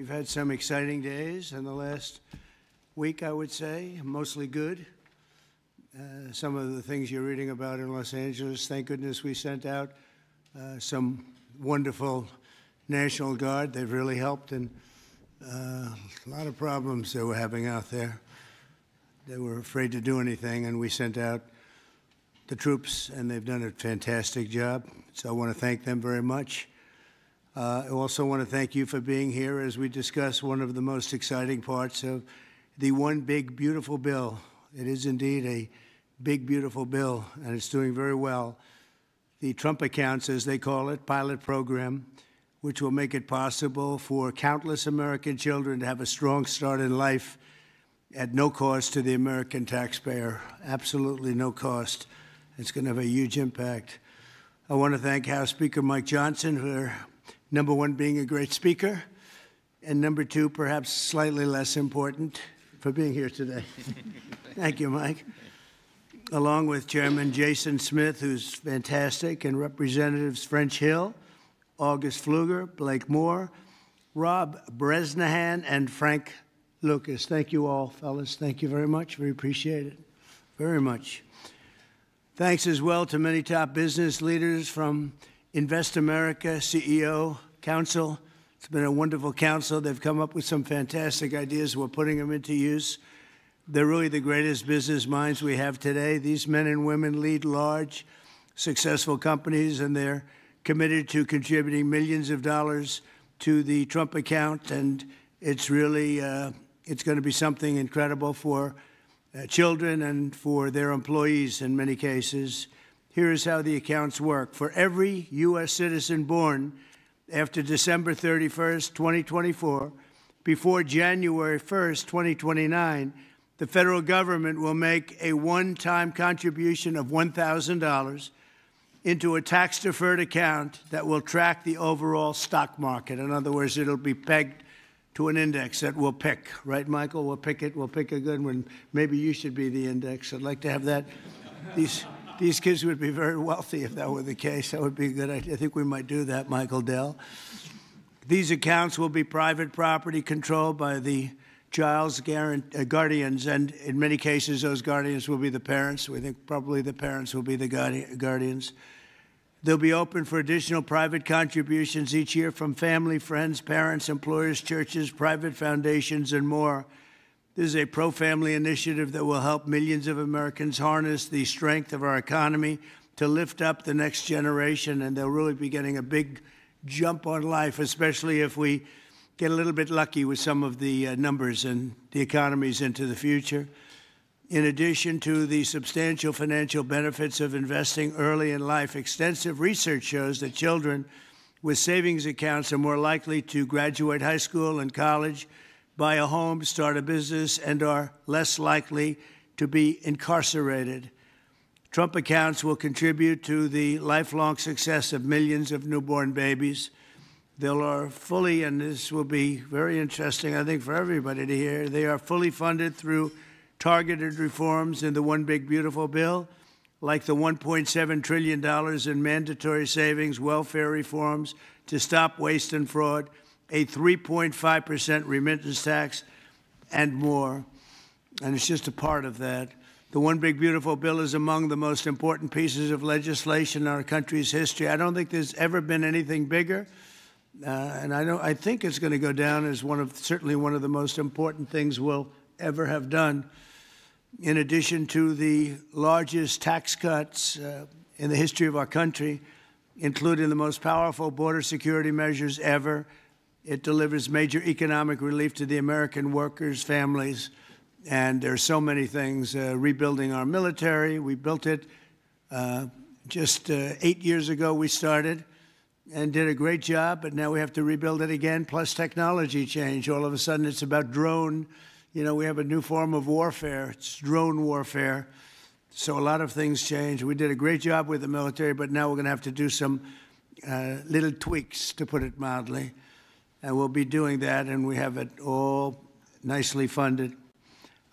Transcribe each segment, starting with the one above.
We've had some exciting days in the last week, I would say, mostly good. Some of the things you're reading about in Los Angeles, thank goodness we sent out some wonderful National Guard. They've really helped in a lot of problems they were having out there. They were afraid to do anything, and we sent out the troops, and they've done a fantastic job. So I want to thank them very much. I also want to thank you for being here as we discuss one of the most exciting parts of the One Big Beautiful Bill. It is indeed a big, beautiful bill, and it's doing very well. The Trump Accounts, as they call it, pilot program, which will make it possible for countless American children to have a strong start in life at no cost to the American taxpayer, absolutely no cost. It's going to have a huge impact. I want to thank House Speaker Mike Johnson for, number one, being a great speaker, and number two, perhaps slightly less important, for being here today. Thank you, Mike. Along with Chairman Jason Smith, who's fantastic, and Representatives French Hill, August Pfluger, Blake Moore, Rob Bresnahan, and Frank Lucas. Thank you all, fellas. Thank you very much. We appreciate it very much. Thanks as well to many top business leaders from Invest America, CEO, Council. It's been a wonderful council. They've come up with some fantastic ideas. We're putting them into use. They're really the greatest business minds we have today. These men and women lead large, successful companies, and they're committed to contributing millions of dollars to the Trump account. And it's really, it's going to be something incredible for children and for their employees in many cases. Here's how the accounts work. For every U.S. citizen born after December 31st, 2024, before January 1st, 2029, the federal government will make a one-time contribution of $1,000 into a tax-deferred account that will track the overall stock market. In other words, it'll be pegged to an index that we'll pick. Right, Michael? We'll pick it. We'll pick a good one. Maybe you should be the index. I'd like to have that. These kids would be very wealthy if that were the case. That would be a good idea. I think we might do that, Michael Dell. These accounts will be private property controlled by the child's guardians, and in many cases, those guardians will be the parents. We think probably the parents will be the guardians. They'll be open for additional private contributions each year from family, friends, parents, employers, churches, private foundations, and more. This is a pro-family initiative that will help millions of Americans harness the strength of our economy to lift up the next generation, and they'll really be getting a big jump on life, especially if we get a little bit lucky with some of the numbers and the economies into the future. In addition to the substantial financial benefits of investing early in life, extensive research shows that children with savings accounts are more likely to graduate high school and college, buy a home, start a business, and are less likely to be incarcerated. Trump accounts will contribute to the lifelong success of millions of newborn babies. They are fully, and this will be very interesting, I think, for everybody to hear, they are fully funded through targeted reforms in the One Big Beautiful Bill, like the $1.7 trillion in mandatory savings, welfare reforms to stop waste and fraud, a 3.5% remittance tax, and more. And it's just a part of that. The One Big Beautiful Bill is among the most important pieces of legislation in our country's history. I don't think there's ever been anything bigger. And I think it's going to go down as certainly one of the most important things we'll ever have done. In addition to the largest tax cuts in the history of our country, including the most powerful border security measures ever, it delivers major economic relief to the American workers' families. And there are so many things. Rebuilding our military, we built it just 8 years ago we started and did a great job, but now we have to rebuild it again, plus technology change. All of a sudden it's about drone. You know, we have a new form of warfare. It's drone warfare. So a lot of things change. We did a great job with the military, but now we're going to have to do some little tweaks, to put it mildly. And we'll be doing that, and we have it all nicely funded.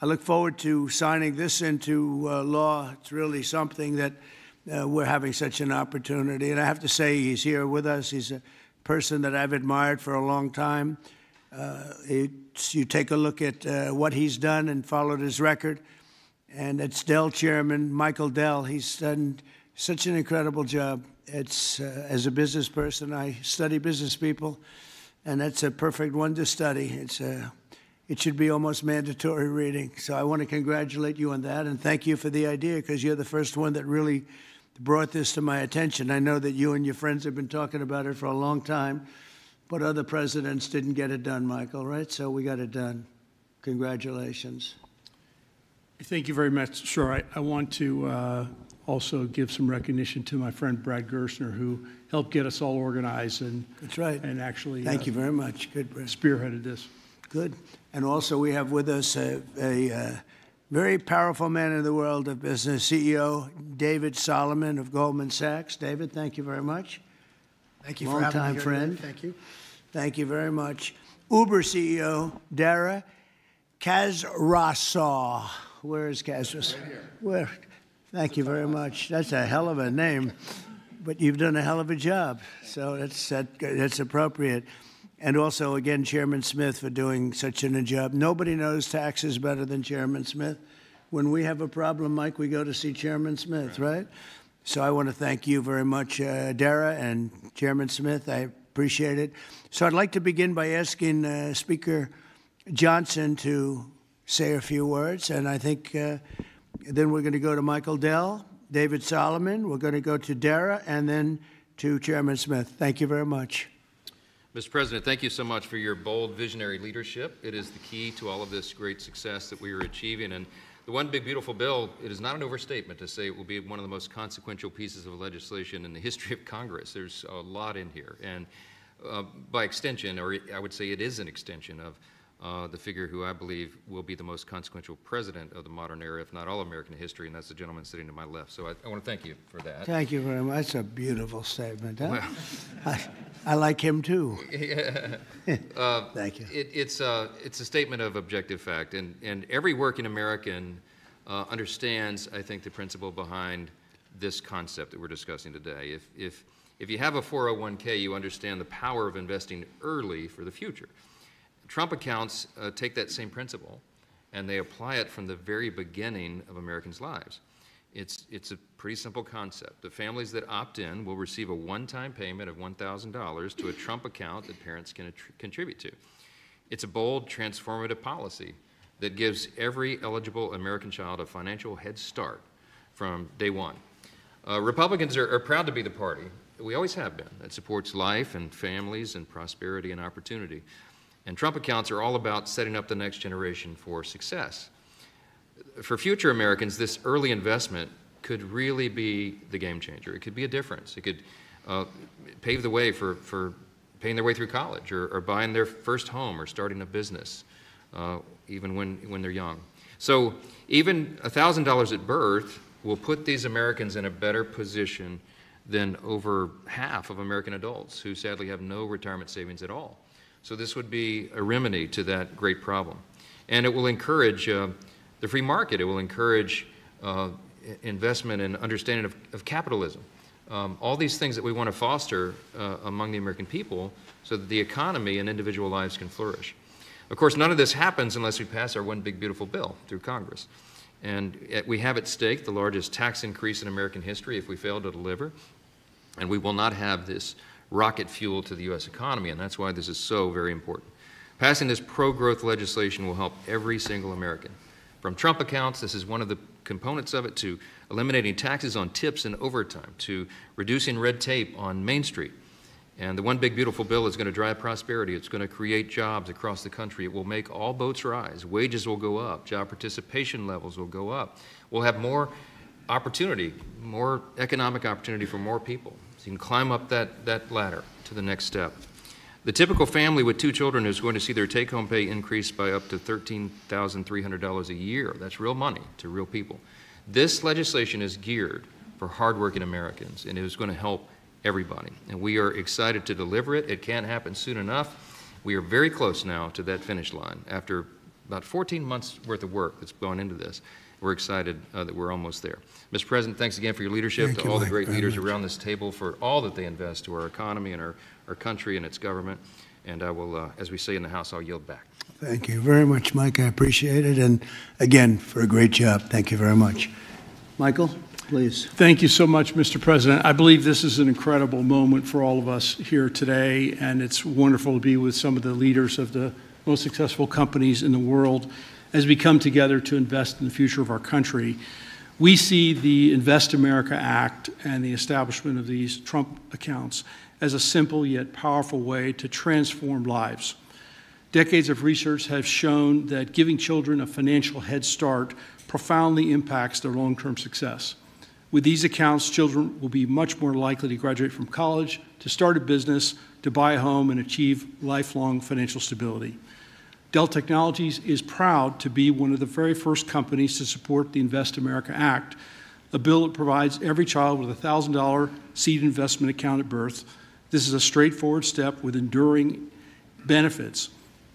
I look forward to signing this into law. It's really something that we're having such an opportunity. And I have to say, he's here with us. He's a person that I've admired for a long time. You take a look at what he's done and followed his record. And it's Dell chairman, Michael Dell. He's done such an incredible job. It's as a business person, I study business people, and that's a perfect one to study. It should be almost mandatory reading. So I want to congratulate you on that, and thank you for the idea, because you're the first one that really brought this to my attention. I know that you and your friends have been talking about it for a long time, but other presidents didn't get it done, Michael, right? So we got it done. Congratulations. Thank you very much. Sure. I want to also give some recognition to my friend Brad Gerstner, who helped get us all organized and that's right. And actually thank you very much. Good, Brad. Spearheaded this. Good. And also we have with us a very powerful man in the world of business, CEO David Solomon of Goldman Sachs. David, thank you very much. Thank you for having me here. Long-time friend. Today. Thank you. Thank you very much. Uber CEO Dara Khosrowshahi. Where is Khosrowshahi? Right here. Where? Thank you very much. That's a hell of a name, but you've done a hell of a job, so that's appropriate. And also, again, Chairman Smith for doing such a job. Nobody knows taxes better than Chairman Smith. When we have a problem, Mike, we go to see Chairman Smith, right? So I want to thank you very much, Dara and Chairman Smith. I appreciate it. So I'd like to begin by asking Speaker Johnson to say a few words, and I think then we're going to go to Michael Dell, David Solomon, we're going to go to Dara, and then to Chairman Smith. Thank you very much. Mr. President, thank you so much for your bold, visionary leadership. It is the key to all of this great success that we are achieving. And the one big, beautiful bill, it is not an overstatement to say it will be one of the most consequential pieces of legislation in the history of Congress. There's a lot in here. And by extension, or I would say it is an extension of the figure who I believe will be the most consequential president of the modern era, if not all American history, and that's the gentleman sitting to my left. So I want to thank you for that. Thank you very much. That's a beautiful statement. Huh? Well, I like him too. Yeah. Thank you. It's a statement of objective fact, and every working American understands, I think, the principle behind this concept that we're discussing today. If you have a 401k, you understand the power of investing early for the future. Trump accounts take that same principle, and they apply it from the very beginning of Americans' lives. It's a pretty simple concept. The families that opt in will receive a one-time payment of $1,000 to a Trump account that parents can contribute to. It's a bold, transformative policy that gives every eligible American child a financial head start from day one. Republicans are proud to be the party, we always have been, that supports life and families and prosperity and opportunity. And Trump accounts are all about setting up the next generation for success. For future Americans, this early investment could really be the game changer. It could be a difference. It could pave the way for paying their way through college or buying their first home or starting a business, even when they're young. So even $1,000 at birth will put these Americans in a better position than over half of American adults who sadly have no retirement savings at all. So this would be a remedy to that great problem. And it will encourage the free market. It will encourage investment and understanding of capitalism. All these things that we want to foster among the American people so that the economy and individual lives can flourish. Of course, none of this happens unless we pass our one big beautiful bill through Congress. And we have at stake the largest tax increase in American history if we fail to deliver. And we will not have this rocket fuel to the U.S. economy, and that's why this is so very important. Passing this pro-growth legislation will help every single American. From Trump accounts, this is one of the components of it, to eliminating taxes on tips and overtime, to reducing red tape on Main Street. And the one big beautiful bill is going to drive prosperity. It's going to create jobs across the country. It will make all boats rise. Wages will go up. Job participation levels will go up. We'll have more opportunity, more economic opportunity for more people. So you can climb up that ladder to the next step. The typical family with 2 children is going to see their take-home pay increase by up to $13,300 a year. That's real money to real people. This legislation is geared for hardworking Americans, and it is going to help everybody. And we are excited to deliver it. It can't happen soon enough. We are very close now to that finish line. After about 14 months worth of work that's gone into this, we're excited that we're almost there. Mr. President, thanks again for your leadership, to all the great leaders around this table for all that they invest to our economy and our country and its government. And I will, as we say in the House, I'll yield back. Thank you very much, Mike. I appreciate it. And again, for a great job. Thank you very much. Michael, please. Thank you so much, Mr. President. I believe this is an incredible moment for all of us here today, and it's wonderful to be with some of the leaders of the most successful companies in the world as we come together to invest in the future of our country. We see the Invest America Act and the establishment of these Trump accounts as a simple yet powerful way to transform lives. Decades of research have shown that giving children a financial head start profoundly impacts their long-term success. With these accounts, children will be much more likely to graduate from college, to start a business, to buy a home, and achieve lifelong financial stability. Dell Technologies is proud to be one of the very first companies to support the Invest America Act, a bill that provides every child with a $1,000 seed investment account at birth. This is a straightforward step with enduring benefits.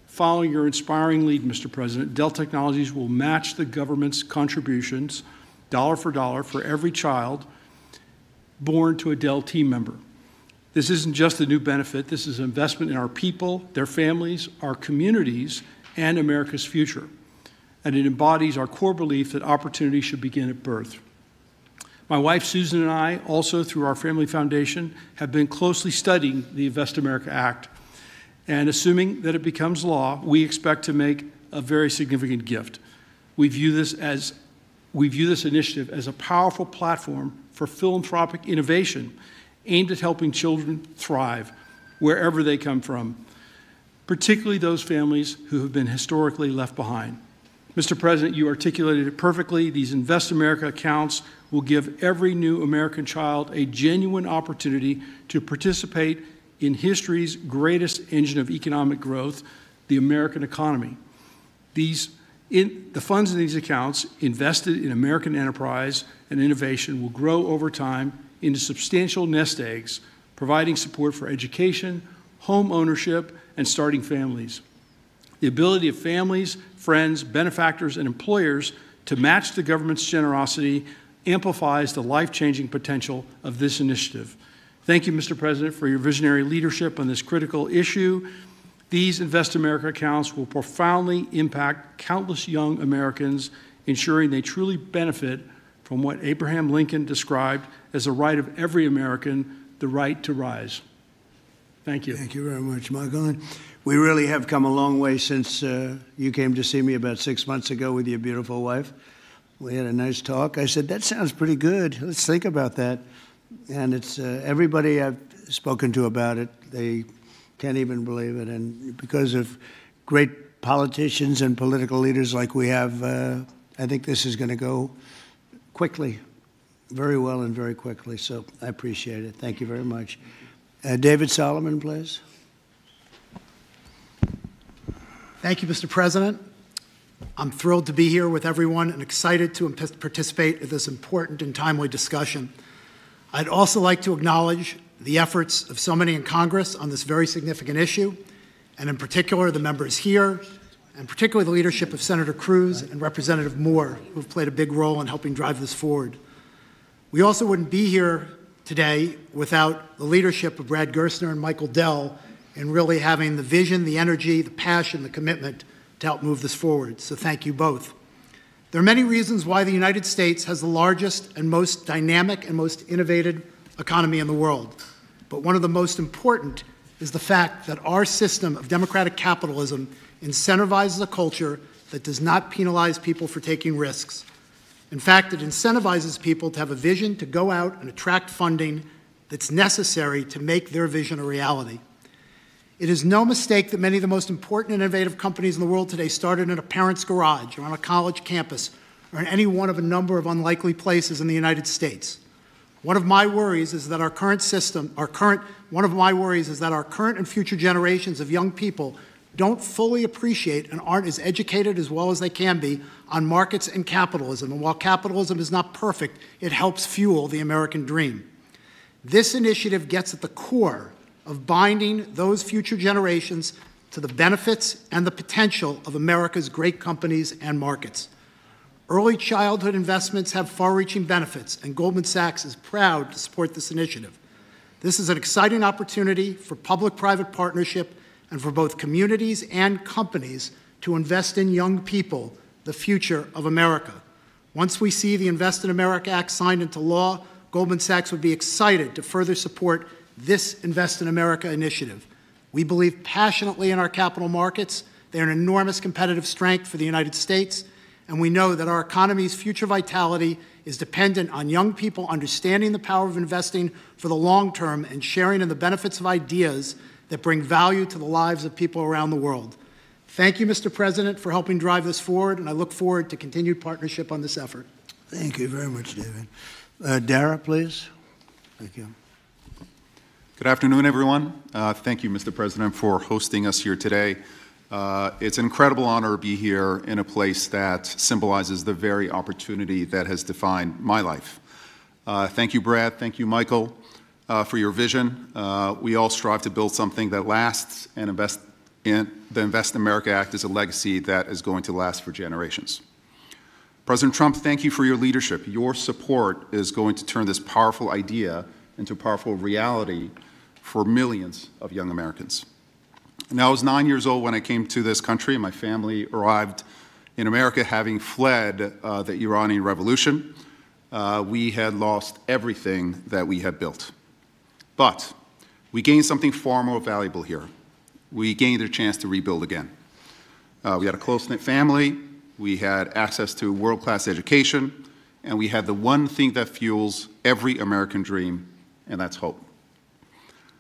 Following your inspiring lead, Mr. President, Dell Technologies will match the government's contributions, dollar for every child born to a Dell team member. This isn't just a new benefit. This is an investment in our people, their families, our communities, and America's future. And it embodies our core belief that opportunity should begin at birth. My wife, Susan, and I, also through our family foundation, have been closely studying the Invest America Act. And assuming that it becomes law, we expect to make a very significant gift. We view this initiative as a powerful platform for philanthropic innovation aimed at helping children thrive wherever they come from, particularly those families who have been historically left behind. Mr. President, you articulated it perfectly. These Invest America accounts will give every new American child a genuine opportunity to participate in history's greatest engine of economic growth, the American economy. The funds in these accounts invested in American enterprise and innovation will grow over time into substantial nest eggs, providing support for education, home ownership, and starting families. The ability of families, friends, benefactors, and employers to match the government's generosity amplifies the life-changing potential of this initiative. Thank you, Mr. President, for your visionary leadership on this critical issue. These Invest America accounts will profoundly impact countless young Americans, ensuring they truly benefit from what Abraham Lincoln described as the right of every American, the right to rise. Thank you. Thank you very much, Michael. And we really have come a long way since you came to see me about 6 months ago with your beautiful wife. We had a nice talk. I said, that sounds pretty good. Let's think about that. And it's everybody I've spoken to about it, they can't even believe it. And because of great politicians and political leaders like we have, I think this is going to go quickly, very well and very quickly. So I appreciate it. Thank you very much. David Solomon, please. Thank you, Mr. President. I'm thrilled to be here with everyone and excited to participate in this important and timely discussion. I'd also like to acknowledge the efforts of so many in Congress on this very significant issue, and in particular the members here, and particularly the leadership of Senator Cruz and Representative Moore, who have played a big role in helping drive this forward. We also wouldn't be here today without the leadership of Brad Gerstner and Michael Dell in really having the vision, the energy, the passion, the commitment to help move this forward. So thank you both. There are many reasons why the United States has the largest and most dynamic and most innovative economy in the world. But one of the most important is the fact that our system of democratic capitalism incentivizes a culture that does not penalize people for taking risks. In fact, it incentivizes people to have a vision, to go out and attract funding that's necessary to make their vision a reality. It is no mistake that many of the most important and innovative companies in the world today started in a parent's garage or on a college campus or in any one of a number of unlikely places in the United States. One of my worries is that our current and future generations of young people don't fully appreciate and aren't as educated as well as they can be on markets and capitalism. And while capitalism is not perfect, it helps fuel the American dream. This initiative gets at the core of binding those future generations to the benefits and the potential of America's great companies and markets. Early childhood investments have far-reaching benefits, and Goldman Sachs is proud to support this initiative. This is an exciting opportunity for public-private partnership and for both communities and companies to invest in young people, the future of America. Once we see the Invest in America Act signed into law, Goldman Sachs would be excited to further support this Invest in America initiative. We believe passionately in our capital markets. They are an enormous competitive strength for the United States, and we know that our economy's future vitality is dependent on young people understanding the power of investing for the long term and sharing in the benefits of ideas that bring value to the lives of people around the world. Thank you, Mr. President, for helping drive this forward, and I look forward to continued partnership on this effort. Thank you very much, David. Dara, please. Thank you. Good afternoon, everyone. Thank you, Mr. President, for hosting us here today. It's an incredible honor to be here in a place that symbolizes the very opportunity that has defined my life. Thank you, Brad. Thank you, Michael, for your vision. We all strive to build something that lasts, and the Invest in America Act is a legacy that is going to last for generations. President Trump, thank you for your leadership. Your support is going to turn this powerful idea into a powerful reality for millions of young Americans. Now, I was 9 years old when I came to this country. My family arrived in America having fled the Iranian Revolution. We had lost everything that we had built. But we gained something far more valuable here. We gained a chance to rebuild again. We had a close-knit family, we had access to world-class education, and we had the one thing that fuels every American dream, and that's hope.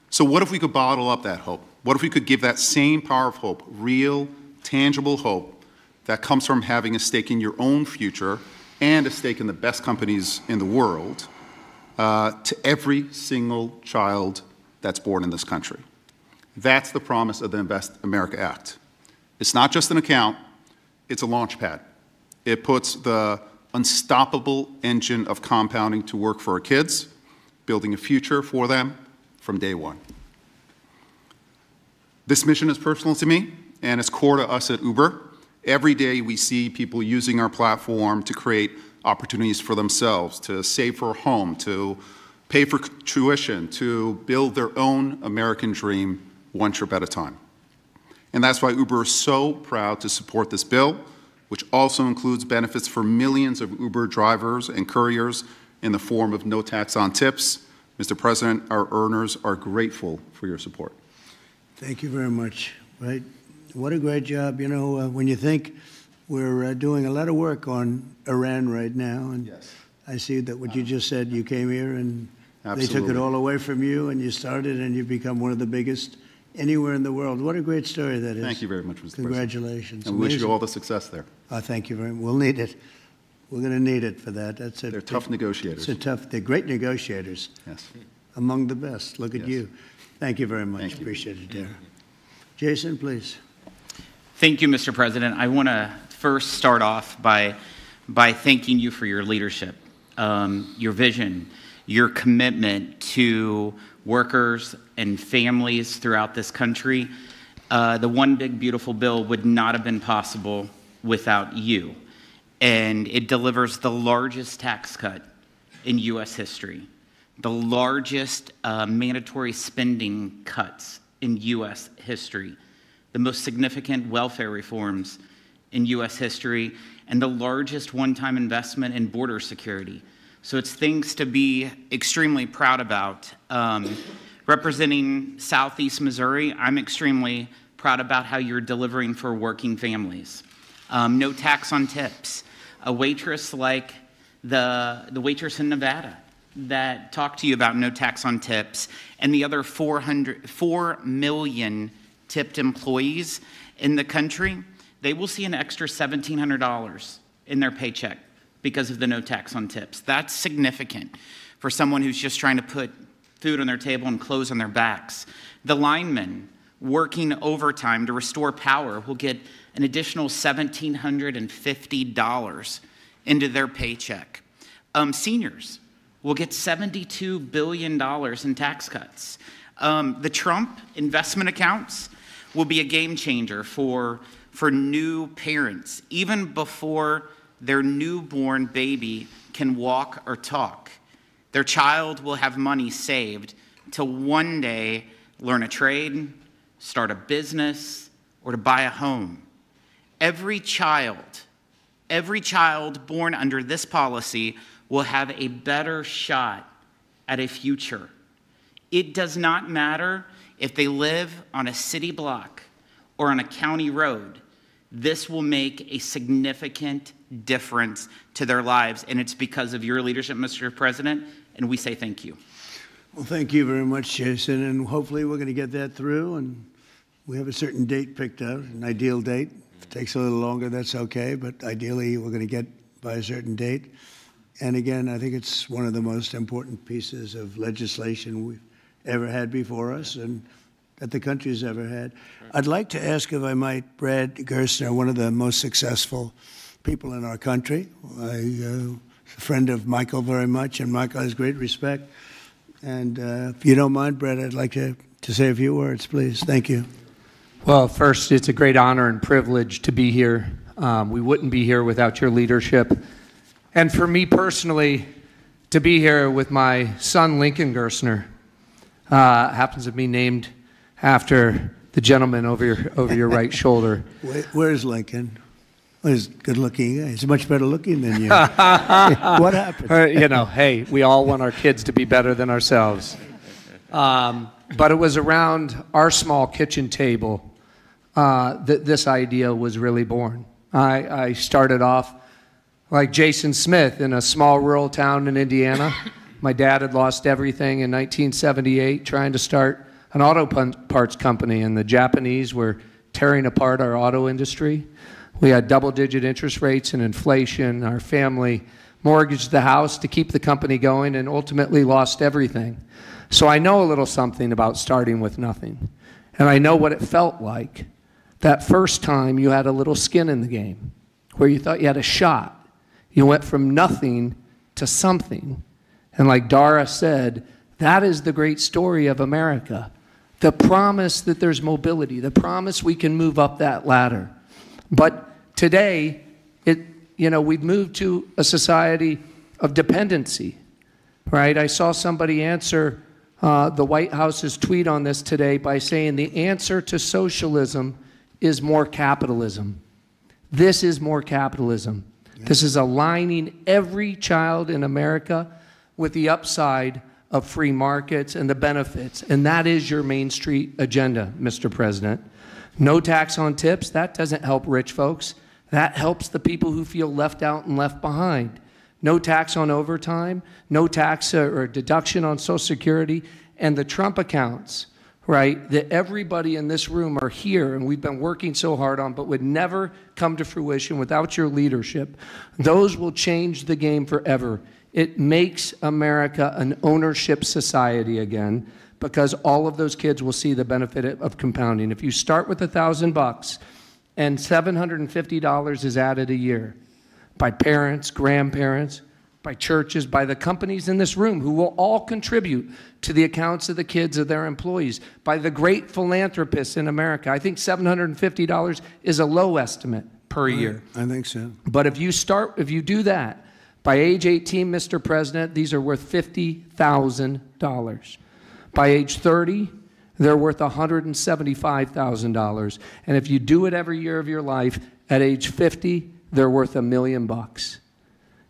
So what if we could bottle up that hope? What if we could give that same power of hope, real, tangible hope, that comes from having a stake in your own future and a stake in the best companies in the world, to every single child that's born in this country? That's the promise of the Invest America Act. It's not just an account, it's a launch pad. It puts the unstoppable engine of compounding to work for our kids, building a future for them from day one. This mission is personal to me, and it's core to us at Uber. Every day we see people using our platform to create opportunities for themselves, to save for a home, to pay for tuition, to build their own American dream one trip at a time. And that's why Uber is so proud to support this bill, which also includes benefits for millions of Uber drivers and couriers in the form of no tax on tips. Mr. President, our earners are grateful for your support. Thank you very much. Right? What a great job. You know, when you think we're doing a lot of work on Iran right now, and yes. I see that what you just said, you came here and Absolutely. They took it all away from you, and you started, and you've become one of the biggest anywhere in the world. What a great story that is. Thank you very much, Mr. Congratulations. President. And we wish you all the success there. Thank you very much. We'll need it. We're going to need it for that. That's it. They're tough negotiators. They're great negotiators. Yes. Among the best. Look at yes. you. Thank you very much. Thank you. Appreciate it, Dara. Jason, please. Thank you, Mr. President. I want to first start off by thanking you for your leadership, your vision, your commitment to workers and families throughout this country. The One Big Beautiful Bill would not have been possible without you. And it delivers the largest tax cut in U.S. history, the largest mandatory spending cuts in U.S. history, the most significant welfare reforms in U.S. history, and the largest one-time investment in border security. So it's things to be extremely proud about. Representing Southeast Missouri, I'm extremely proud about how you're delivering for working families. No tax on tips. A waitress like the waitress in Nevada that talked to you about no tax on tips, and the other 4 million tipped employees in the country, they will see an extra $1,700 in their paycheck because of the no tax on tips. That's significant for someone who's just trying to put food on their table and clothes on their backs. The linemen working overtime to restore power will get an additional $1,750 into their paycheck. Seniors will get $72 billion in tax cuts. The Trump investment accounts will be a game changer for new parents, even before their newborn baby can walk or talk. Their child will have money saved to one day learn a trade, start a business, or to buy a home. Every child born under this policy will have a better shot at a future. It does not matter if they live on a city block or on a county road. This will make a significant difference to their lives, and it's because of your leadership, Mr. President, and we say thank you. Well, thank you very much, Jason, and hopefully we're going to get that through, and we have a certain date picked out, an ideal date. If it takes a little longer, that's okay, but ideally we're going to get by a certain date. And again, I think it's one of the most important pieces of legislation we've ever had before us and that the country's ever had. I'd like to ask, if I might, Brad Gerstner, one of the most successful people in our country. I'm a friend of Michael very much, and Michael has great respect. And if you don't mind, Brad, I'd like to say a few words, please. Thank you. Well, first, it's a great honor and privilege to be here. We wouldn't be here without your leadership. And for me personally, to be here with my son, Lincoln Gerstner, happens to be named after the gentleman over your right shoulder. Where's Lincoln? Well, he's good looking. He's much better looking than you. What happened? You know, hey, we all want our kids to be better than ourselves. But it was around our small kitchen table that this idea was really born. I started off like Jason Smith in a small rural town in Indiana. My dad had lost everything in 1978 trying to start an auto parts company, and the Japanese were tearing apart our auto industry. We had double-digit interest rates and inflation. Our family mortgaged the house to keep the company going and ultimately lost everything. So I know a little something about starting with nothing. And I know what it felt like that first time you had a little skin in the game, where you thought you had a shot. You went from nothing to something. And like Dara said, that is the great story of America. The promise that there's mobility, the promise we can move up that ladder. But today, we've moved to a society of dependency, right? I saw somebody answer the White House's tweet on this today by saying the answer to socialism is more capitalism. This is more capitalism. Yeah. This is aligning every child in America with the upside of free markets and the benefits. And that is your Main Street agenda, Mr. President. No tax on tips, that doesn't help rich folks. That helps the people who feel left out and left behind. No tax on overtime, no tax or deduction on Social Security, and the Trump accounts, right, that everybody in this room are here and we've been working so hard on but would never come to fruition without your leadership. Those will change the game forever. It makes America an ownership society again, because all of those kids will see the benefit of compounding. If you start with $1,000 and $750 is added a year by parents, grandparents, by churches, by the companies in this room who will all contribute to the accounts of the kids of their employees, by the great philanthropists in America. I think $750 is a low estimate per year. I think so. But if you do that, by age 18, Mr. President, these are worth $50,000. By age 30, they're worth $175,000. And if you do it every year of your life, at age 50, they're worth $1 million.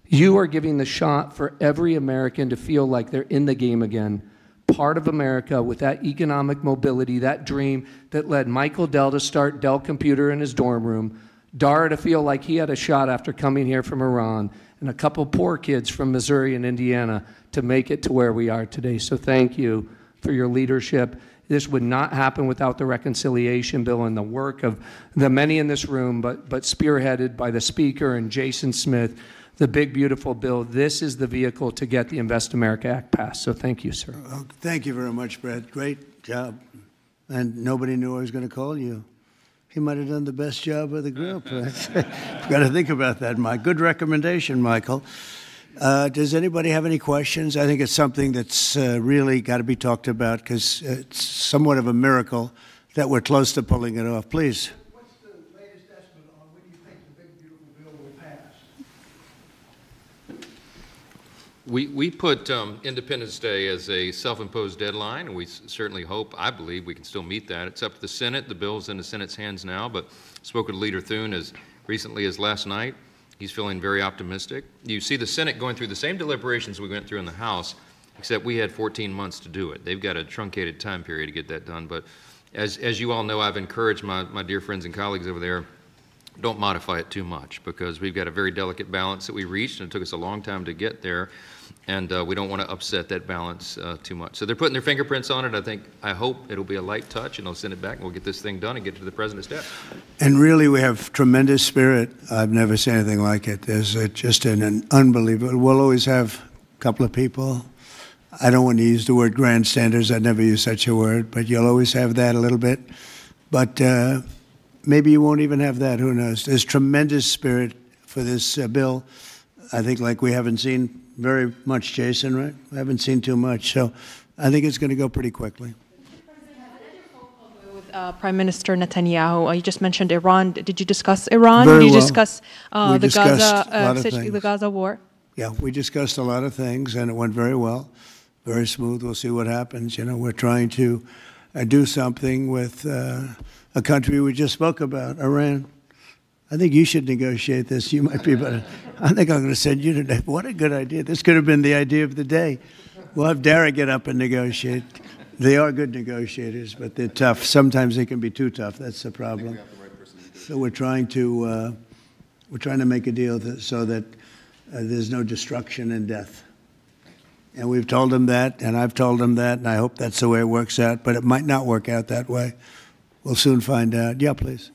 You are giving the shot for every American to feel like they're in the game again, part of America with that economic mobility, that dream that led Michael Dell to start Dell Computer in his dorm room, Dara to feel like he had a shot after coming here from Iran, and a couple poor kids from Missouri and Indiana to make it to where we are today. So thank you for your leadership. This would not happen without the reconciliation bill and the work of the many in this room, but spearheaded by the Speaker and Jason Smith, the big, beautiful bill. This is the vehicle to get the Invest America Act passed. So thank you, sir. Thank you very much, Brad. Great job. And nobody knew I was going to call you. He might have done the best job of the group. You've got to think about that, Mike. Good recommendation, Michael. Does anybody have any questions? I think it's something that's really got to be talked about, because it's somewhat of a miracle that we're close to pulling it off. Please. What's the latest estimate on when you think the big, beautiful bill will pass? We put Independence Day as a self-imposed deadline, and we certainly hope, I believe, we can still meet that. It's up to the Senate. The bill's in the Senate's hands now, but spoke with Leader Thune as recently as last night. He's feeling very optimistic. You see the Senate going through the same deliberations we went through in the House, except we had 14 months to do it. They've got a truncated time period to get that done, but as you all know, I've encouraged my dear friends and colleagues over there, don't modify it too much, because we've got a very delicate balance that we reached, and it took us a long time to get there, and we don't want to upset that balance too much. So they're putting their fingerprints on it. I hope it'll be a light touch, and they'll send it back, and we'll get this thing done and get it to the President's desk. And really, we have tremendous spirit. I've never seen anything like it. There's just an unbelievable. We'll always have a couple of people. I don't want to use the word grandstanders. I'd never use such a word, but you'll always have that a little bit. But maybe you won't even have that. Who knows? There's tremendous spirit for this bill. I think like we haven't seen very much, Jason, right? We haven't seen too much. So I think it's going to go pretty quickly. With Prime Minister Netanyahu, you just mentioned Iran. Did you discuss Iran? Very Did you well. discuss the Gaza war? Yeah, we discussed a lot of things, and it went very well, very smooth. We'll see what happens. You know, we're trying to do something with a country we just spoke about, Iran. I think you should negotiate this. You might be better. I think I'm going to send you today. What a good idea. This could have been the idea of the day. We'll have Dara get up and negotiate. They are good negotiators, but they're tough. Sometimes they can be too tough. That's the problem. So we're trying to make a deal so that there's no destruction and death. And we've told them that, and I've told them that, and I hope that's the way it works out. But it might not work out that way. We'll soon find out. Yeah, please.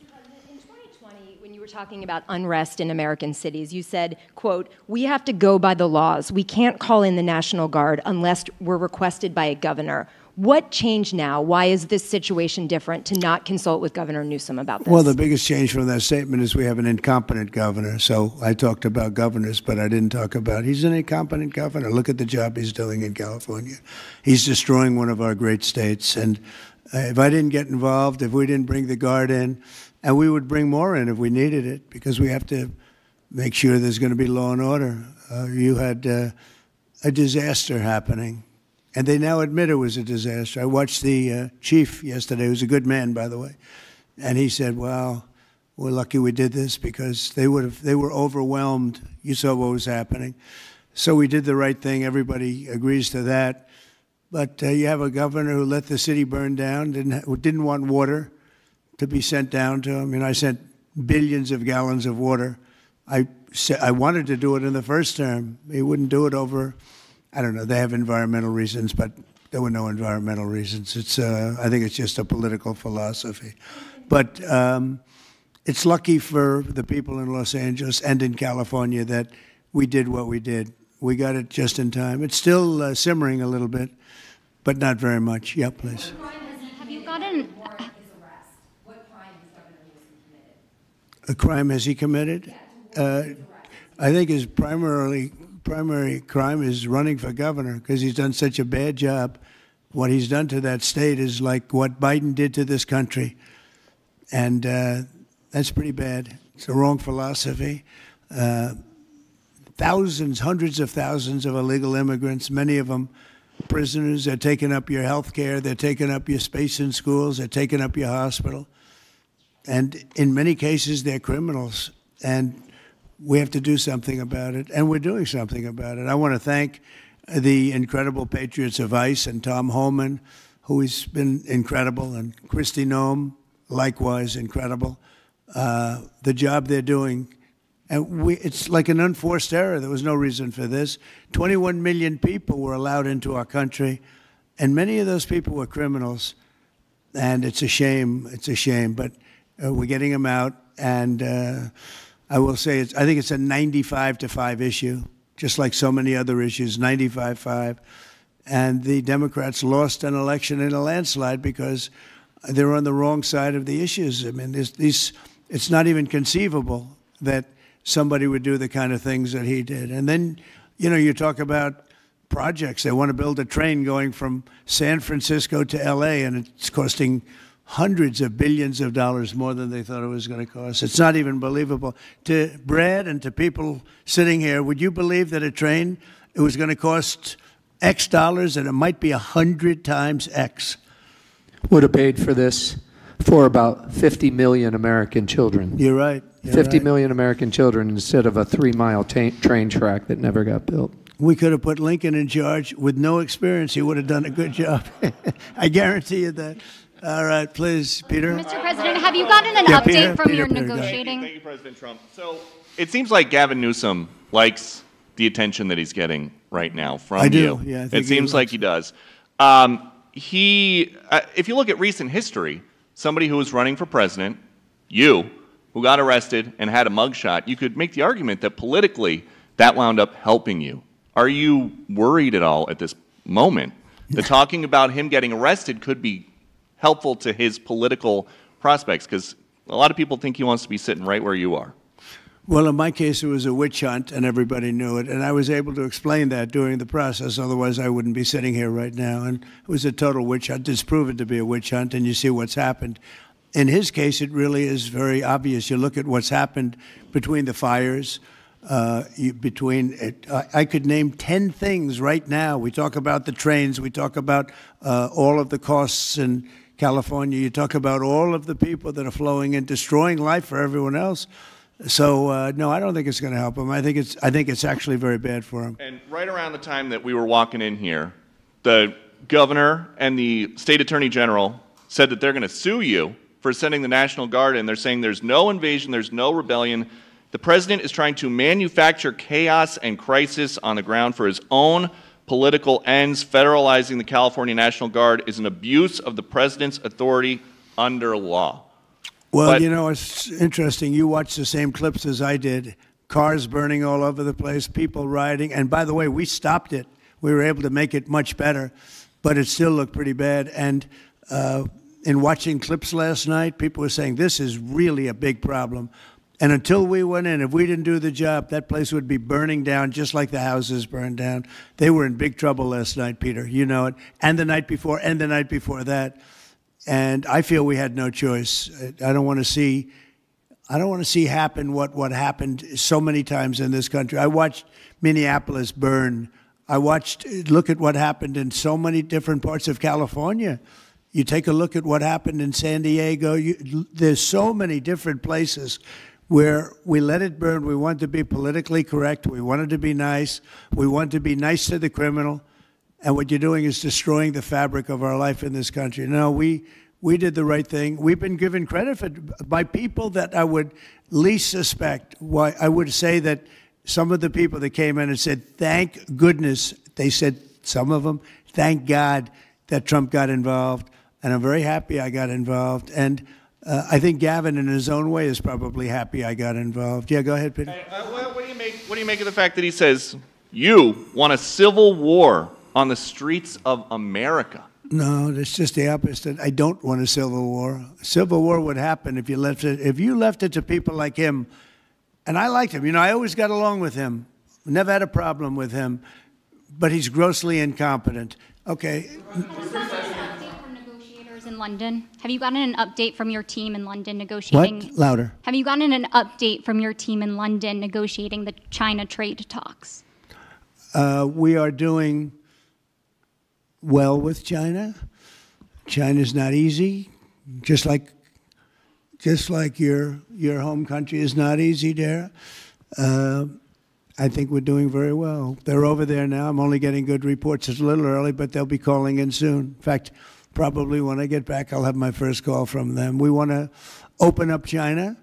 In 2020, when you were talking about unrest in American cities, you said, quote, "We have to go by the laws. We can't call in the National Guard unless we're requested by a governor." What changed now? Why is this situation different to not consult with Governor Newsom about this? Well, the biggest change from that statement is we have an incompetent governor. So I talked about governors, but I didn't talk about he's an incompetent governor. Look at the job he's doing in California. He's destroying one of our great states. And if I didn't get involved, if we didn't bring the Guard in, and we would bring more in if we needed it, because we have to make sure there's going to be law and order. You had a disaster happening. And they now admit it was a disaster. I watched the chief yesterday, who's a good man, by the way, and he said, "Wow, we're lucky we did this because they were overwhelmed. You saw what was happening." So we did the right thing. Everybody agrees to that. But you have a governor who let the city burn down, didn't want water to be sent down to him. And I sent billions of gallons of water. I wanted to do it in the first term. He wouldn't do it over. I don't know. They have environmental reasons, but there were no environmental reasons. I think it's just a political philosophy. But it's lucky for the people in Los Angeles and in California that we did what we did. We got it just in time. It's still simmering a little bit, but not very much. Yeah, please. Have you gotten... A crime has he committed? I think his primary crime is running for governor because he's done such a bad job. What he's done to that state is like what Biden did to this country. And that's pretty bad. It's the wrong philosophy. Thousands, hundreds of thousands of illegal immigrants, many of them prisoners. They're taking up your health care. They're taking up your space in schools. They're taking up your hospital. And in many cases, they're criminals. And we have to do something about it, and we're doing something about it. I want to thank the incredible patriots of ICE and Tom Homan, who has been incredible, and Kristi Noem, likewise incredible. The job they're doing, and it's like an unforced error. There was no reason for this. 21 million people were allowed into our country, and many of those people were criminals, and it's a shame. It's a shame, but we're getting them out, and I will say, I think it's a 95-5 issue, just like so many other issues, 95-5. And the Democrats lost an election in a landslide because they're on the wrong side of the issues. I mean, it's not even conceivable that somebody would do the kind of things that he did. And then, you know, you talk about projects. They want to build a train going from San Francisco to L.A., and it's costing hundreds of billions of dollars more than they thought it was going to cost. It's not even believable. To Brad and to people sitting here, would you believe that a train it was going to cost X dollars, and it might be 100 times X. Would have paid for this for about 50 million American children. You're right. You're 50 right. million American children instead of a 3-mile train track that never got built. We could have put Lincoln in charge with no experience. He would have done a good job. I guarantee you that. All right, please, Peter. Mr. President, have you gotten an update from your negotiating? Thank you, President Trump. So it seems like Gavin Newsom likes the attention that he's getting right now from I do. you. Yeah, I think it seems like he does. If you look at recent history, somebody who was running for president, you, who got arrested and had a mugshot, you could make the argument that politically that wound up helping you. Are you worried at all at this moment that talking about him getting arrested could be helpful to his political prospects? Because a lot of people think he wants to be sitting right where you are. Well, in my case, it was a witch hunt, and everybody knew it. And I was able to explain that during the process. Otherwise, I wouldn't be sitting here right now. And it was a total witch hunt. It's proven to be a witch hunt, and you see what's happened. In his case, it really is very obvious. You look at what's happened between the fires, I could name 10 things right now. We talk about the trains. We talk about all of the costs in California. You talk about all of the people that are flowing in, destroying life for everyone else. So no, I don't think it's going to help him. I think it's actually very bad for him. And right around the time that we were walking in here, the governor and the state attorney general said that they're going to sue you for sending the National Guard in. They're saying there's no invasion, there's no rebellion. The president is trying to manufacture chaos and crisis on the ground for his own political ends. Federalizing the California National Guard is an abuse of the president's authority under law. Well, you know, it's interesting. You watched the same clips as I did. Cars burning all over the place, people rioting. And by the way, we stopped it. We were able to make it much better, but it still looked pretty bad. And in watching clips last night, people were saying this is really a big problem. And until we went in, if we didn't do the job, that place would be burning down just like the houses burned down. They were in big trouble last night, Peter. You know it. And the night before, and the night before that. And I feel we had no choice. I don't want to see happen what happened so many times in this country. I watched Minneapolis burn. Look at what happened in so many different parts of California. You take a look at what happened in San Diego. There's so many different places where we let it burn. We want to be politically correct. We wanted to be nice. We want to be nice to the criminal. And what you're doing is destroying the fabric of our life in this country. No, we did the right thing. We've been given credit by people that I would least suspect. Why I would say that some of the people that came in and said, thank goodness, they said, some of them, thank God that Trump got involved. And I'm very happy I got involved. And I think Gavin, in his own way, is probably happy I got involved. Yeah, go ahead, Peter. What do you make of the fact that he says, you want a civil war on the streets of America? No, it's just the opposite. I don't want a civil war. A civil war would happen if you left it to people like him. And I liked him. You know, I always got along with him. Never had a problem with him. But he's grossly incompetent. Okay. In London, have you gotten an update from your team in London negotiating? What? Louder. Have you gotten an update from your team in London negotiating the China trade talks? We are doing well with China. China's not easy, just like your home country is not easy, Dara. I think we're doing very well. They're over there now. I'm only getting good reports. It's a little early, but they'll be calling in soon. In fact, probably when I get back, I'll have my first call from them. We want to open up China.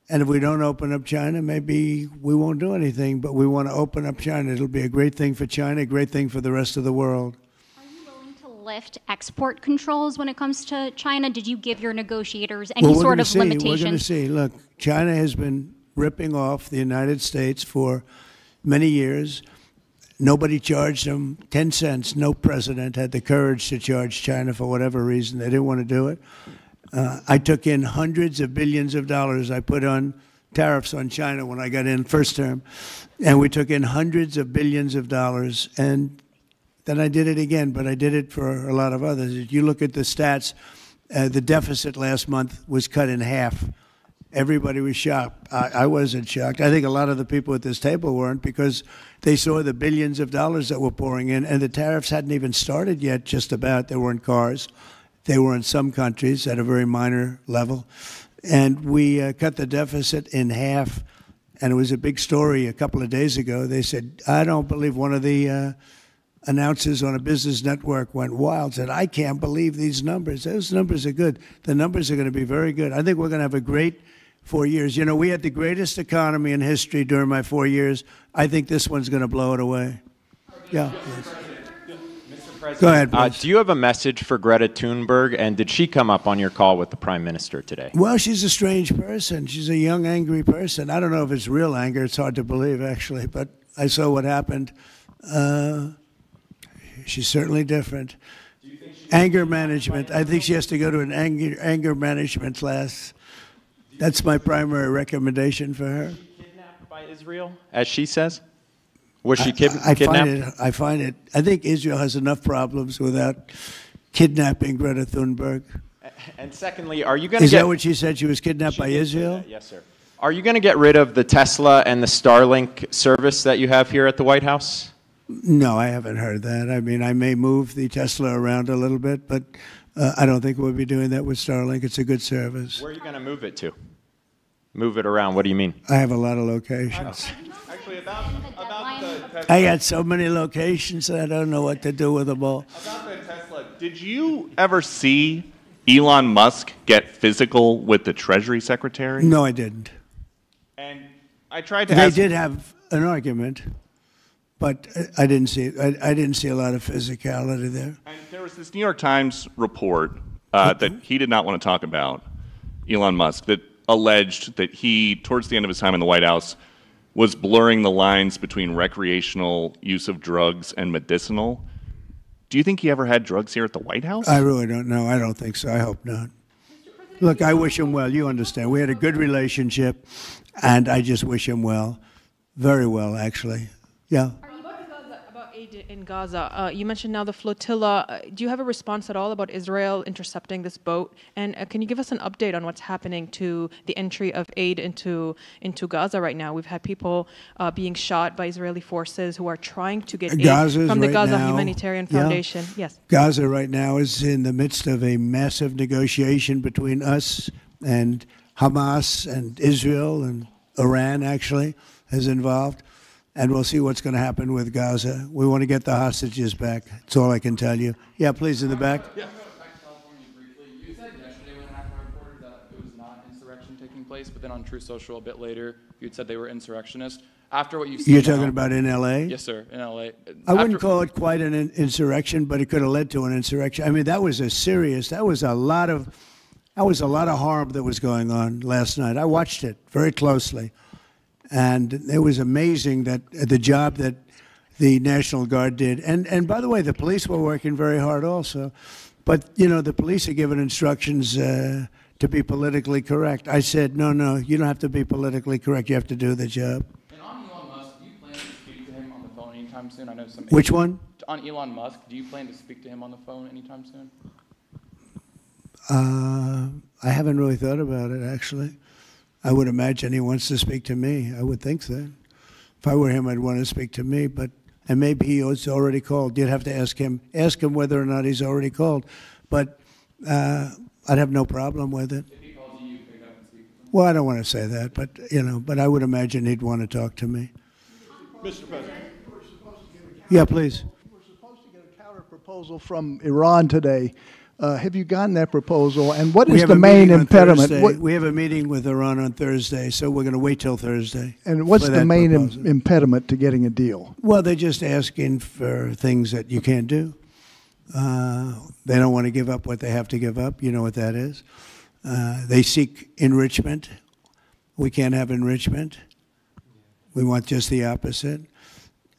And if we don't open up China, maybe we won't do anything. But we want to open up China. It'll be a great thing for China, a great thing for the rest of the world. Are you willing to lift export controls when it comes to China? Did you give your negotiators any sort of limitations? We're going to see. Look, China has been ripping off the United States for many years. Nobody charged them 10 cents. No president had the courage to charge China for whatever reason. They didn't want to do it. I took in hundreds of billions of dollars. I put on tariffs on China when I got in first term. And we took in hundreds of billions of dollars. And then I did it again, but I did it for a lot of others. If you look at the stats, the deficit last month was cut in half. everybody was shocked. I wasn't shocked. I think a lot of the people at this table weren't, because they saw the billions of dollars that were pouring in, and the tariffs hadn't even started yet, just about. They were in cars. They were in some countries at a very minor level. And we cut the deficit in half, and it was a big story a couple of days ago. They said, I don't believe, one of the announcers on a business network went wild, said, I can't believe these numbers. Those numbers are good. The numbers are going to be very good. I think we're going to have a great 4 years. You know, we had the greatest economy in history during my 4 years. I think this one's going to blow it away. Yeah. Go ahead, please. Do you have a message for Greta Thunberg, and did she come up on your call with the Prime Minister today? Well, she's a strange person. She's a young, angry person. I don't know if it's real anger. It's hard to believe, actually, but I saw what happened. She's certainly different. Anger management. I think she has to go to an anger management class. That's my primary recommendation for her. Was she kidnapped by Israel, as she says? Was she kidnapped? I find it. I think Israel has enough problems without kidnapping Greta Thunberg. And secondly, are you going to Is that what she said? She was kidnapped by Israel? Yes, sir. Are you going to get rid of the Tesla and the Starlink service that you have here at the White House? No, I haven't heard that. I mean, I may move the Tesla around a little bit, but I don't think we'll be doing that with Starlink. It's a good service. Where are you going to move it to? Move it around. What do you mean? I have a lot of locations. Actually, about the I got so many locations that I don't know what to do with them all. About the Tesla, did you ever see Elon Musk get physical with the Treasury Secretary? No, I didn't. And I tried to They ask... did have an argument, but I didn't see I didn't see a lot of physicality there. And there was this New York Times report that he did not want to talk about, Elon Musk, that alleged that he, towards the end of his time in the White House, was blurring the lines between recreational use of drugs and medicinal. Do you think he ever had drugs here at the White House? I really don't know. I don't think so. I hope not. Look, I wish him well. You understand. We had a good relationship, and I just wish him well. Very well, actually. Yeah. About aid in Gaza, you mentioned now the flotilla. Do you have a response at all about Israel intercepting this boat? And can you give us an update on what's happening to the entry of aid into Gaza right now? We've had people being shot by Israeli forces who are trying to get aid from the Gaza Humanitarian Foundation. Yes. Gaza right now is in the midst of a massive negotiation between us and Hamas and Israel, and Iran actually is involved. And we'll see what's going to happen with Gaza. We want to get the hostages back. That's all I can tell you. Yeah, please, in the back. Yeah. Back to California briefly. You said yesterday when ACMA reported that it was not insurrection taking place, but then on True Social a bit later, you had said they were insurrectionists. After what you've seen You're talking about in L.A.? Yes, sir, in L.A. I wouldn't call it quite an insurrection, but it could have led to an insurrection. I mean, that was a lot of harm that was going on last night. I watched it very closely. And it was amazing that the job that the National Guard did. And by the way, the police were working very hard also. But, you know, the police are given instructions to be politically correct. I said, no, you don't have to be politically correct. You have to do the job. And on Elon Musk, do you plan to speak to him on the phone anytime soon? I know some. Which one? On Elon Musk, do you plan to speak to him on the phone anytime soon? I haven't really thought about it, actually. I would imagine he wants to speak to me. I would think that. If I were him, I'd want to speak to me. And maybe he was already called. You'd have to ask him whether or not he's already called. But I'd have no problem with it. If he calls you, pick up and speak with him. Well, I don't want to say that, but I would imagine he'd want to talk to me. Mr. President. Yeah, please. We're supposed to get a counter proposal from Iran today. Have you gotten that proposal? And what is the main impediment? We have a meeting with Iran on Thursday, so we're going to wait till Thursday. And what's the main impediment to getting a deal? Well, they're just asking for things that you can't do. They don't want to give up what they have to give up. You know what that is. They seek enrichment. We can't have enrichment. We want just the opposite.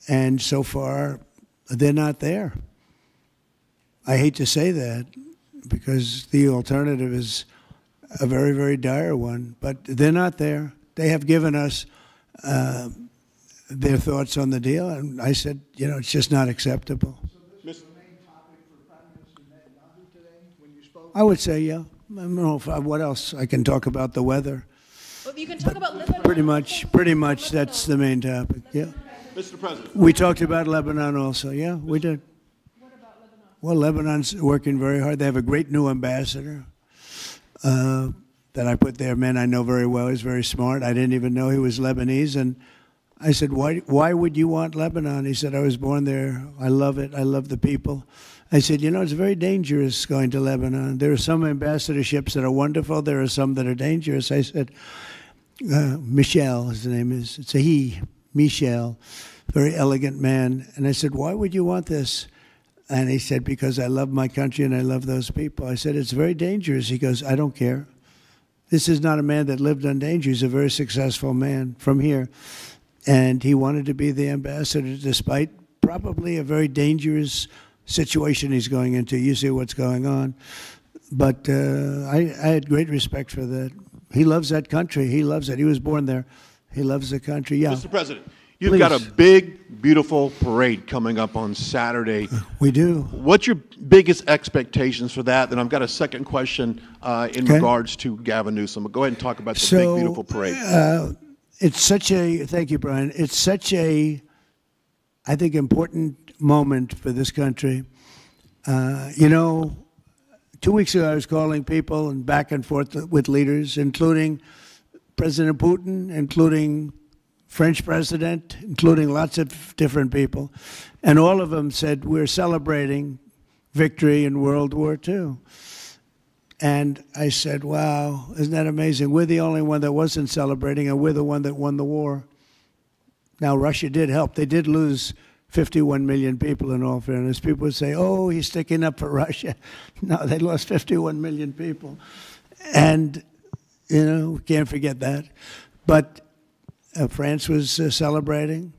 And so far, they're not there. I hate to say that, because the alternative is a very, very dire one. But they're not there. They have given us their thoughts on the deal, and I said, it's just not acceptable. So this was the main topic for Prime Minister Netanyahu today when you spoke? I would say, yeah. I don't know what else. I can talk about the weather. You can talk about Lebanon. Pretty much that's the main topic, yeah. Mr. President. We talked about Lebanon also, yeah, we did. What about Lebanon? Well, Lebanon's working very hard. They have a great new ambassador that I put there, man I know very well. He's very smart. I didn't even know he was Lebanese, and I said, why would you want Lebanon? He said, I was born there. I love it. I love the people. I said, you know, it's very dangerous going to Lebanon. There are some ambassadorships that are wonderful. There are some that are dangerous. I said, Michel, his name is. It's a he, Michel, very elegant man. And I said, why would you want this? And he said, because I love my country and I love those people. I said, it's very dangerous. He goes, I don't care. This is not a man that lived on danger. He's a very successful man from here. And he wanted to be the ambassador despite probably a very dangerous situation he's going into. You see what's going on. But I had great respect for that. He loves that country. He loves it. He was born there. He loves the country. Yeah. Mr. President, you've got a big, beautiful parade coming up on Saturday. We do. What's your biggest expectations for that? And I've got a second question in regards to Gavin Newsom. Go ahead and talk about the big, beautiful parade. It's such a, thank you, Brian. It's such a, I think, important moment for this country. You know, 2 weeks ago I was calling people and back and forth with leaders, including President Putin, including French president, including lots of different people. And all of them said, we're celebrating victory in World War II. And I said, wow, isn't that amazing? We're the only one that wasn't celebrating, and we're the one that won the war. Now, Russia did help. They did lose 51 million people, in all fairness. People would say, oh, he's sticking up for Russia. No, they lost 51 million people. And, you know, we can't forget that. But France was celebrating.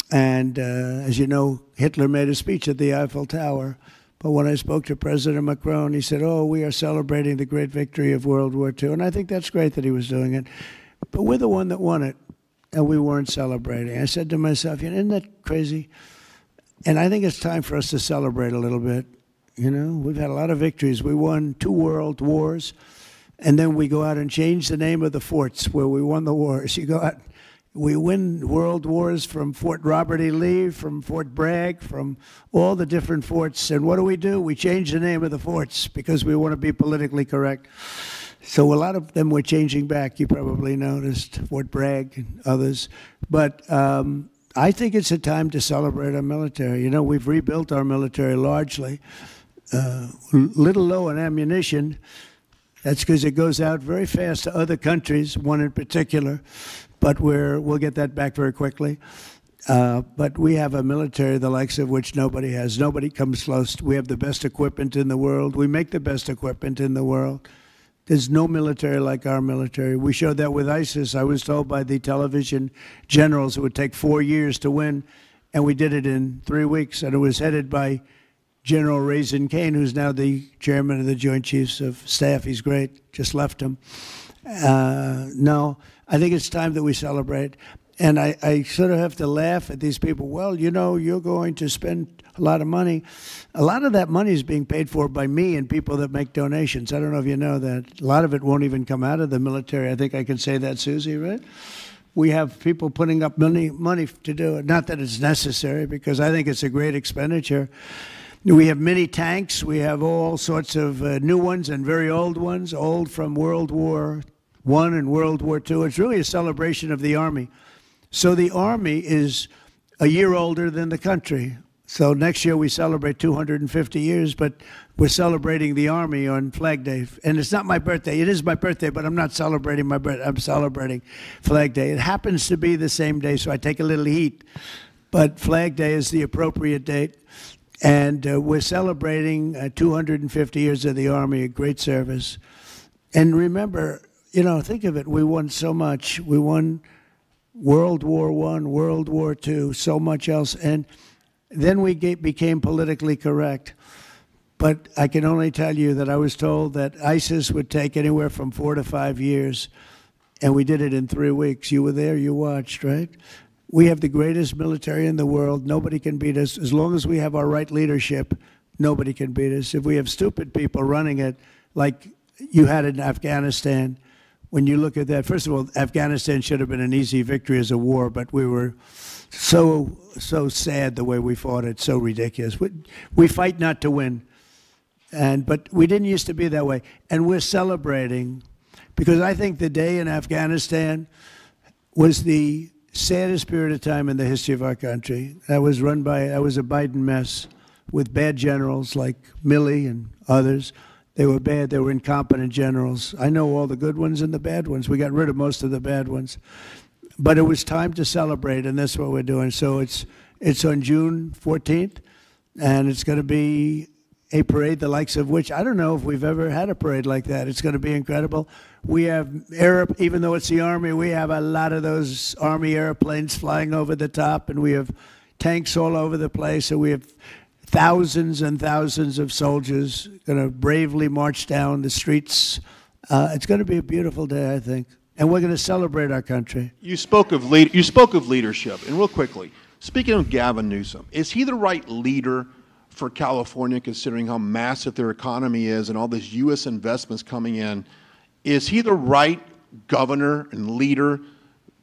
And, as you know, Hitler made a speech at the Eiffel Tower. But when I spoke to President Macron, he said, oh, we are celebrating the great victory of World War II. And I think that's great that he was doing it. But we're the one that won it, and we weren't celebrating. I said to myself, you know, isn't that crazy? And I think it's time for us to celebrate a little bit. You know, we've had a lot of victories. We won 2 world wars, and then we go out and change the name of the forts where we won the wars. You go out. We win world wars from Fort Robert E. Lee, from Fort Bragg, from all the different forts. And what do? We change the name of the forts because we want to be politically correct. So a lot of them we're changing back. You probably noticed Fort Bragg and others. But I think it's a time to celebrate our military. You know, we've rebuilt our military largely. Little low on ammunition. That's because it goes out very fast to other countries, one in particular. But we'll get that back very quickly. But we have a military the likes of which nobody has. Nobody comes close. We have the best equipment in the world. We make the best equipment in the world. There's no military like our military. We showed that with ISIS. I was told by the television generals it would take 4 years to win, and we did it in 3 weeks. And it was headed by General Raisin Kane, who's now the chairman of the Joint Chiefs of Staff. He's great. Just left him. No, I think it's time that we celebrate. And I sort of have to laugh at these people. Well, you know, you're going to spend a lot of money. A lot of that money is being paid for by me and people that make donations. I don't know if you know that. A lot of it won't even come out of the military. I think I can say that, Susie, right? We have people putting up money to do it. Not that it's necessary, because I think it's a great expenditure. We have many tanks. We have all sorts of new ones and very old ones, old from World War I and World War II. It's really a celebration of the Army. So the Army is a year older than the country. So next year we celebrate 250 years, but we're celebrating the Army on Flag Day. And it's not my birthday. It is my birthday, but I'm not celebrating my birthday. I'm celebrating Flag Day. It happens to be the same day, so I take a little heat. But Flag Day is the appropriate date. And we're celebrating 250 years of the Army, a great service. And remember, you know, think of it. We won so much. We won World War I, World War II, so much else. And then we became politically correct. But I can only tell you that I was told that ISIS would take anywhere from 4 to 5 years, and we did it in 3 weeks. You were there, you watched, right? We have the greatest military in the world. Nobody can beat us. As long as we have our right leadership, nobody can beat us. If we have stupid people running it, like you had in Afghanistan, when you look at that, first of all, Afghanistan should have been an easy victory as a war, but we were so sad the way we fought it, so ridiculous. We fight not to win, but we didn't used to be that way. And we're celebrating, because I think the day in Afghanistan was the saddest period of time in the history of our country. That was a Biden mess with bad generals like Milley and others. They were bad. They were incompetent generals. I know all the good ones and the bad ones. We got rid of most of the bad ones. But it was time to celebrate, and that's what we're doing. So it's on June 14th, and it's going to be a parade the likes of which I don't know if we've ever had a parade like that. It's going to be incredible. We have even though it's the Army, we have a lot of those Army airplanes flying over the top, and we have tanks all over the place, and we have thousands and thousands of soldiers going to bravely march down the streets. It's going to be a beautiful day, I think, and we're going to celebrate our country. You spoke of leadership, and real quickly, speaking of Gavin Newsom, is he the right leader for California, considering how massive their economy is and all these U.S. investments coming in? Is he the right governor and leader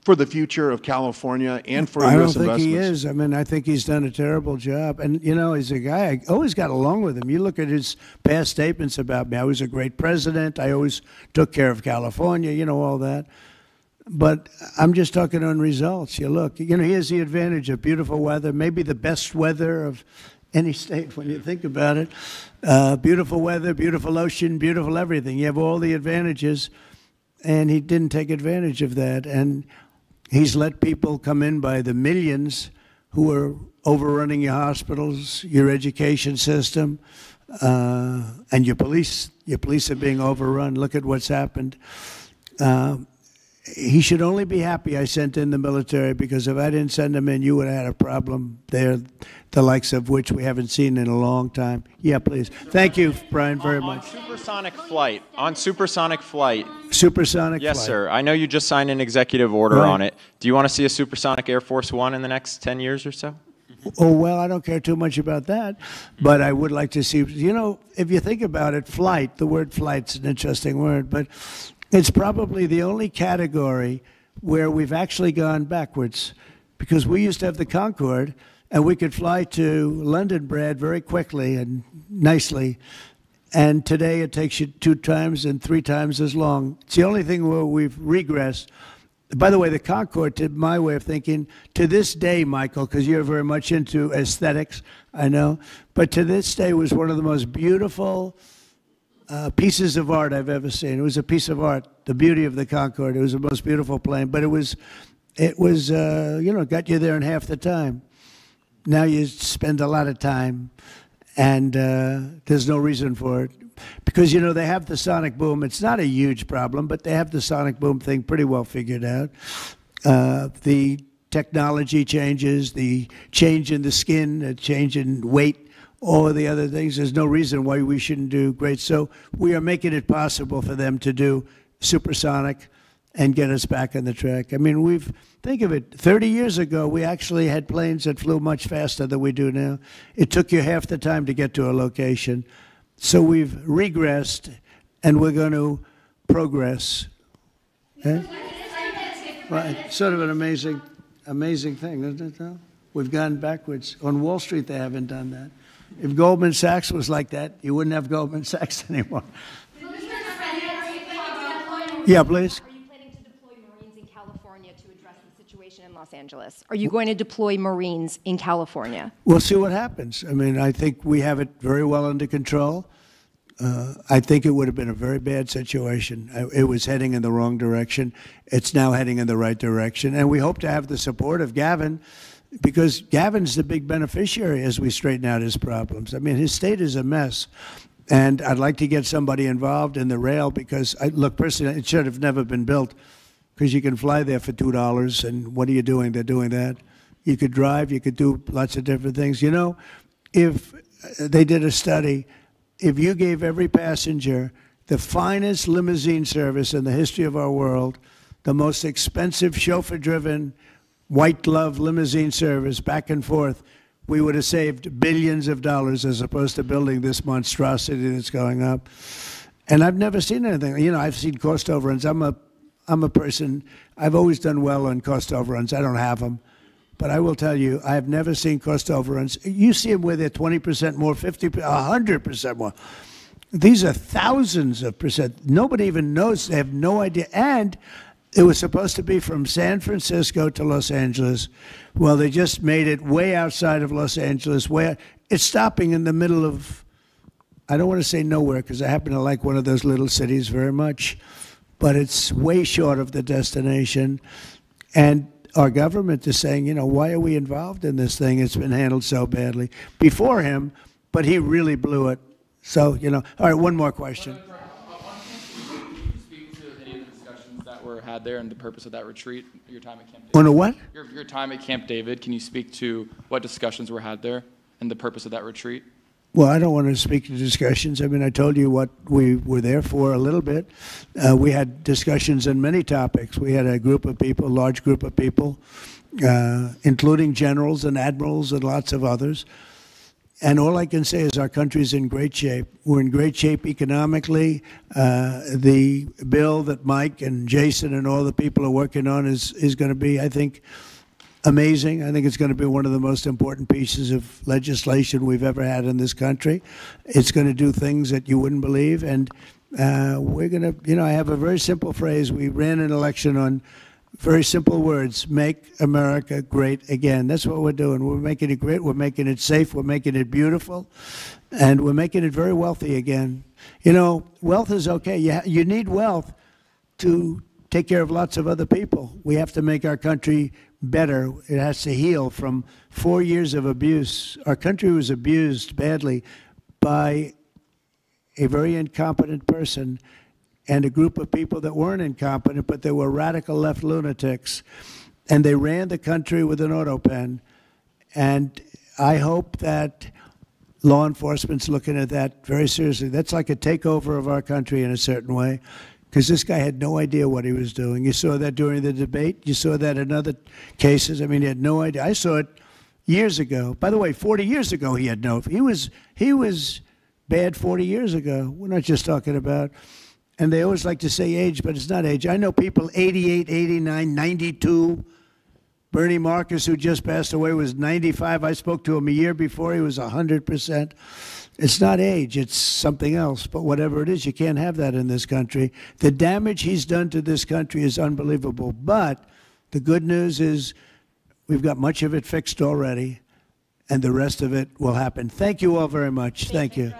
for the future of California and for U.S. investments? I don't think he is. I mean, I think he's done a terrible job. And, you know, he's a guy, I always got along with him. You look at his past statements about me. I was a great president. I always took care of California, you know, all that. But I'm just talking on results. You look, you know, he has the advantage of beautiful weather, maybe the best weather of any state when you think about it. Beautiful weather, beautiful ocean, beautiful everything. You have all the advantages, and he didn't take advantage of that. And he's let people come in by the millions who are overrunning your hospitals, your education system, and your police. Your police are being overrun. Look at what's happened. He should only be happy I sent in the military, because if I didn't send him in, you would have had a problem there, the likes of which we haven't seen in a long time. Yeah, please. Thank you, Brian, very much. On supersonic flight. Supersonic flight, yes, sir. I know you just signed an executive order on it. Do you want to see a supersonic Air Force One in the next 10 years or so? Oh, well, I don't care too much about that, but I would like to see, you know, if you think about it, flight, the word flight's an interesting word, but it's probably the only category where we've actually gone backwards, because we used to have the Concorde, and we could fly to London, Brad, very quickly and nicely. And today it takes you 2 times and 3 times as long. It's the only thing where we've regressed. By the way, the Concorde, to my way of thinking, to this day, Michael, because you're very much into aesthetics, I know, but to this day was one of the most beautiful pieces of art I've ever seen. It was a piece of art, the beauty of the Concorde. It was the most beautiful plane, but it was you know, got you there in half the time. Now you spend a lot of time, and there's no reason for it. Because, you know, they have the sonic boom. It's not a huge problem, but they have the sonic boom thing pretty well figured out. The technology changes, the change in the skin, the change in weight, all of the other things. There's no reason why we shouldn't do great. So we are making it possible for them to do supersonic and get us back on the track. I mean, think of it, 30 years ago, we actually had planes that flew much faster than we do now. It took you half the time to get to a location. So we've regressed, and we're going to progress. Eh? Well, it's sort of an amazing thing, isn't it, though? We've gone backwards. On Wall Street, they haven't done that. If Goldman Sachs was like that, you wouldn't have Goldman Sachs anymore. Yeah, please. Are you planning to deploy Marines in California to address the situation in Los Angeles? Are you going to deploy Marines in California? We'll see what happens. I mean, I think we have it very well under control. I think it would have been a very bad situation. It was heading in the wrong direction. It's now heading in the right direction. And we hope to have the support of Gavin, because Gavin's the big beneficiary as we straighten out his problems. I mean, his state is a mess. And I'd like to get somebody involved in the rail, because, look, personally, it should have never been built, because you can fly there for $2, and what are you doing? They're doing that. You could drive. You could do lots of different things. You know, if they did a study, if you gave every passenger the finest limousine service in the history of our world, the most expensive chauffeur-driven, white-glove limousine service back and forth, we would have saved billions of dollars as opposed to building this monstrosity that's going up. And I've never seen anything. You know, I've seen cost overruns. I'm a I'm a person, I've always done well on cost overruns. I don't have them. But I will tell you, I have never seen cost overruns. You see them where they're 20% more, 50%, 100% more. These are thousands of percent. Nobody even knows. They have no idea. And it was supposed to be from San Francisco to Los Angeles. Well, they just made it way outside of Los Angeles. It's stopping in the middle of, I don't want to say nowhere because I happen to like one of those little cities very much, but it's way short of the destination. And our government is saying, you know, why are we involved in this thing? It's been handled so badly before him, but he really blew it. So, you know, all right, one more question. Can you speak to any of the discussions that were had there and the purpose of that retreat, your time at Camp David? On a what? Your time at Camp David. Can you speak to what discussions were had there and the purpose of that retreat? Well, I don't want to speak to discussions. I mean, I told you what we were there for a little bit. We had discussions on many topics. We had a group of people, large group of people, including generals and admirals and lots of others. And all I can say is our country's in great shape. We're in great shape economically. The bill that Mike and Jason and all the people are working on is going to be, I think, amazing. I think it's going to be one of the most important pieces of legislation we've ever had in this country. It's going to do things that you wouldn't believe. And we're going to, you know, I have a very simple phrase. We ran an election on very simple words: make America great again. That's what we're doing. We're making it great. We're making it safe. We're making it beautiful. And we're making it very wealthy again. You know, wealth is okay. You need wealth to take care of lots of other people. We have to make our country better. It has to heal from 4 years of abuse. Our country was abused badly by a very incompetent person and a group of people that weren't incompetent, but they were radical left lunatics. And they ran the country with an auto pen. And I hope that law enforcement's looking at that very seriously. That's like a takeover of our country in a certain way, because this guy had no idea what he was doing. You saw that during the debate. You saw that in other cases. I mean, he had no idea. I saw it years ago. By the way, 40 years ago, he had no. He was bad 40 years ago. We're not just talking about. And they always like to say age, but it's not age. I know people 88, 89, 92. Bernie Marcus, who just passed away, was 95. I spoke to him a year before. He was 100%. It's not age. It's something else. But whatever it is, you can't have that in this country. The damage he's done to this country is unbelievable. But the good news is we've got much of it fixed already, and the rest of it will happen. Thank you all very much. Thank you.